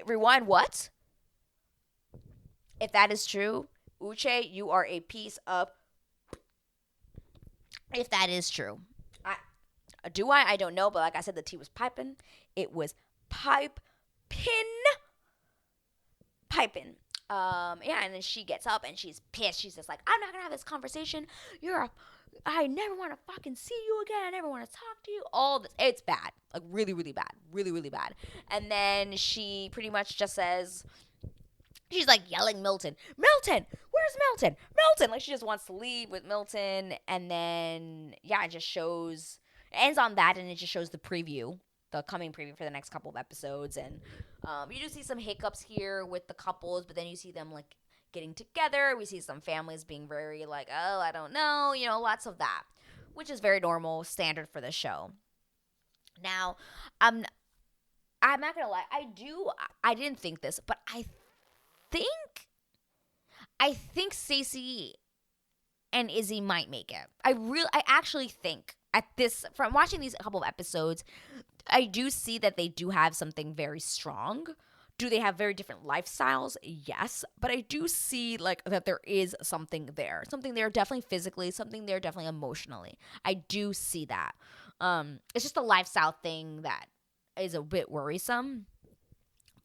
Rewind, what? If that is true, Uche, you are a piece of... If that is true. I don't know, but like I said, the tea was piping. It was piping. Yeah, and then she gets up and she's pissed. She's just like, I'm not gonna have this conversation. I never want to fucking see you again. I never want to talk to you. All this. It's bad. Like, really, really bad. Really, really bad. And then she pretty much just says, she's like yelling Milton. Milton! Where's Milton? Milton! Like, she just wants to leave with Milton. And then, yeah, it just shows, it ends on that, and it just shows the coming preview for the next couple of episodes. And you do see some hiccups here with the couples, but then you see them, like, getting together. We see some families being very like, oh, I don't know, lots of that, which is very normal, standard for the show. Now, I'm not gonna lie, I didn't think this, but I think Stacey and Izzy might make it. I actually think from watching these couple of episodes, I do see that they do have something very strong. Do they have very different lifestyles? Yes. But I do see, like, that there is something there. Something there definitely physically, something there definitely emotionally. I do see that. It's just a lifestyle thing that is a bit worrisome.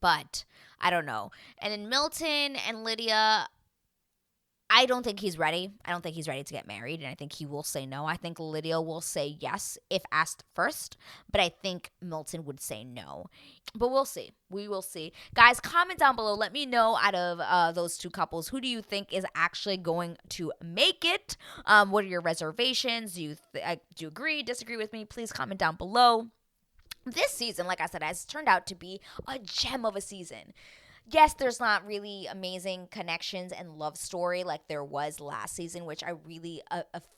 But I don't know. And then Milton and Lydia, I don't think he's ready. I don't think he's ready to get married, and I think he will say no. I think Lydia will say yes if asked first, but I think Milton would say no. But we'll see. We will see. Guys, comment down below. Let me know out of those two couples, who do you think is actually going to make it? What are your reservations? Do you agree, disagree with me? Please comment down below. This season, like I said, has turned out to be a gem of a season. Yes, there's not really amazing connections and love story like there was last season, which I really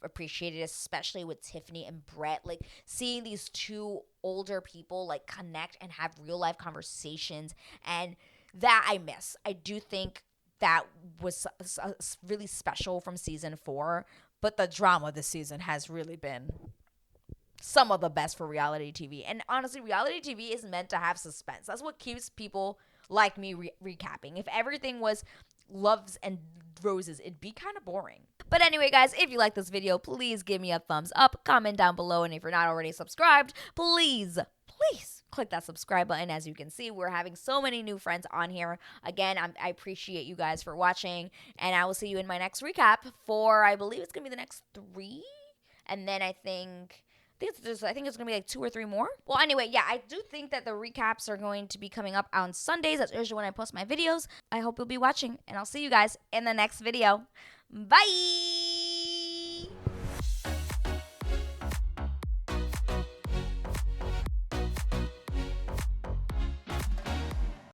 appreciated, especially with Tiffany and Brett. Like, seeing these two older people, like, connect and have real life conversations, and that I miss. I do think that was really special from season 4, but the drama this season has really been some of the best for reality TV. And honestly, reality TV is meant to have suspense. That's what keeps people like me recapping. If everything was loves and roses, it'd be kind of boring. But anyway, guys, if you like this video, please give me a thumbs up, comment down below, and if you're not already subscribed, please click that subscribe button. As you can see, we're having so many new friends on here. Again, I appreciate you guys for watching, and I will see you in my next recap for, I believe it's gonna be the next 3, and then I think it's going to be like 2 or 3 more. Well, anyway, yeah, I do think that the recaps are going to be coming up on Sundays. That's usually when I post my videos. I hope you'll be watching, and I'll see you guys in the next video. Bye!